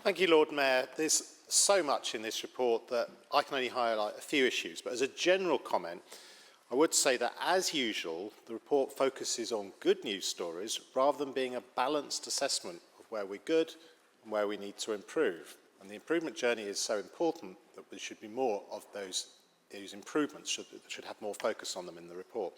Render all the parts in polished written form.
Thank you, Lord Mayor. There's so much in this report that I can only highlight a few issues, but as a general comment, I would say that, as usual, the report focuses on good news stories rather than being a balanced assessment of where we're good and where we need to improve. And the improvement journey is so important that there should be more of those improvements, should have more focus on them in the report.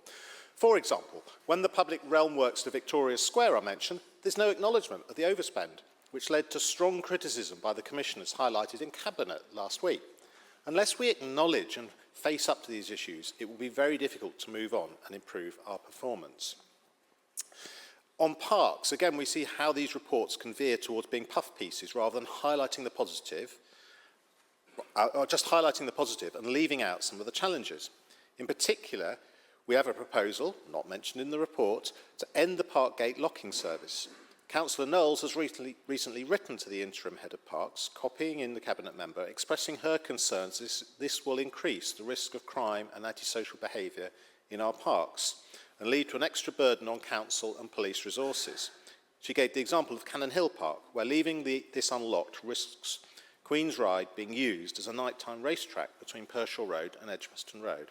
For example, when the public realm works to Victoria Square are mentioned, there's no acknowledgement of the overspend, which led to strong criticism by the Commissioners highlighted in Cabinet last week. Unless we acknowledge and face up to these issues, it will be very difficult to move on and improve our performance. On parks, again, we see how these reports can veer towards being puff pieces rather than highlighting the positive, or just highlighting the positive and leaving out some of the challenges. In particular, we have a proposal, not mentioned in the report, to end the park gate locking service. Councillor Knowles has recently written to the interim head of parks, copying in the Cabinet member, expressing her concerns this will increase the risk of crime and antisocial behaviour in our parks and lead to an extra burden on council and police resources. She gave the example of Cannon Hill Park, where leaving this unlocked risks Queen's Ride being used as a nighttime racetrack between Pershore Road and Edgbaston Road,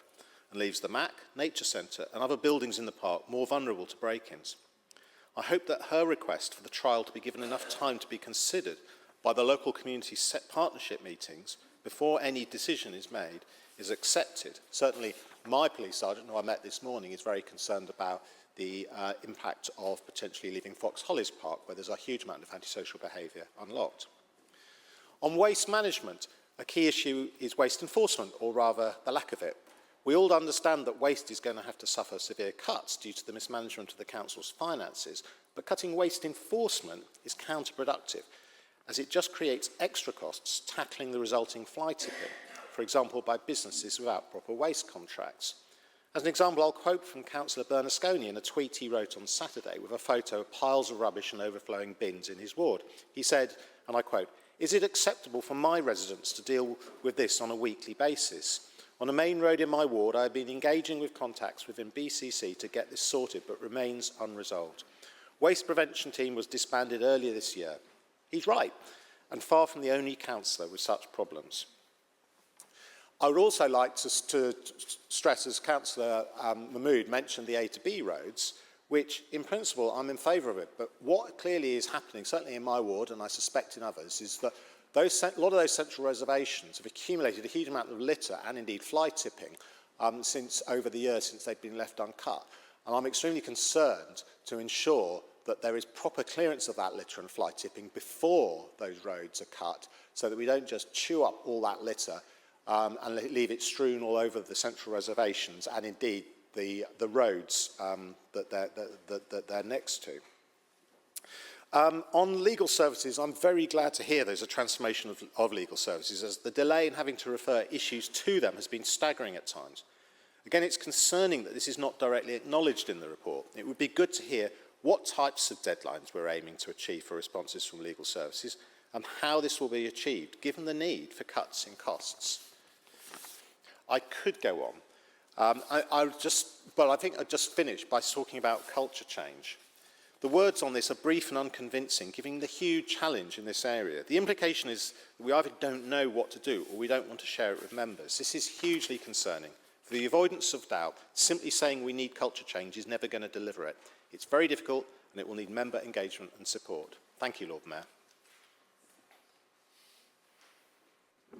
and leaves the MAC, Nature Centre and other buildings in the park more vulnerable to break-ins. I hope that her request for the trial to be given enough time to be considered by the local community set partnership meetings before any decision is made is accepted. Certainly my police sergeant, who I met this morning, is very concerned about the impact of potentially leaving Fox Hollies Park, where there's a huge amount of antisocial behaviour unlocked. On waste management, a key issue is waste enforcement, or rather the lack of it. We all understand that waste is going to have to suffer severe cuts due to the mismanagement of the council's finances, but cutting waste enforcement is counterproductive, as it just creates extra costs tackling the resulting fly tipping, for example by businesses without proper waste contracts. As an example, I'll quote from Councillor Bernasconi in a tweet he wrote on Saturday with a photo of piles of rubbish and overflowing bins in his ward. He said, and I quote, "Is it acceptable for my residents to deal with this on a weekly basis? On a main road in my ward, I have been engaging with contacts within BCC to get this sorted, but remains unresolved. Waste prevention team was disbanded earlier this year." He's right, and far from the only councillor with such problems. I would also like to stress, as Councillor Mahmood mentioned, the A to B roads, which in principle I'm in favour of it, but what clearly is happening, certainly in my ward and I suspect in others, is that a lot of those central reservations have accumulated a huge amount of litter and indeed fly tipping since over the years since they've been left uncut. And I'm extremely concerned to ensure that there is proper clearance of that litter and fly tipping before those roads are cut, so that we don't just chew up all that litter and leave it strewn all over the central reservations and indeed the roads that they're next to. On legal services, I'm very glad to hear there's a transformation of legal services, as the delay in having to refer issues to them has been staggering at times. Again, it's concerning that this is not directly acknowledged in the report. It would be good to hear what types of deadlines we're aiming to achieve for responses from legal services and how this will be achieved, given the need for cuts in costs. I could go on, but I think I'll just finish by talking about culture change. The words on this are brief and unconvincing, giving the huge challenge in this area. The implication is that we either don't know what to do or we don't want to share it with members. This is hugely concerning. For the avoidance of doubt, simply saying we need culture change is never going to deliver it. It's very difficult and it will need member engagement and support. Thank you, Lord Mayor.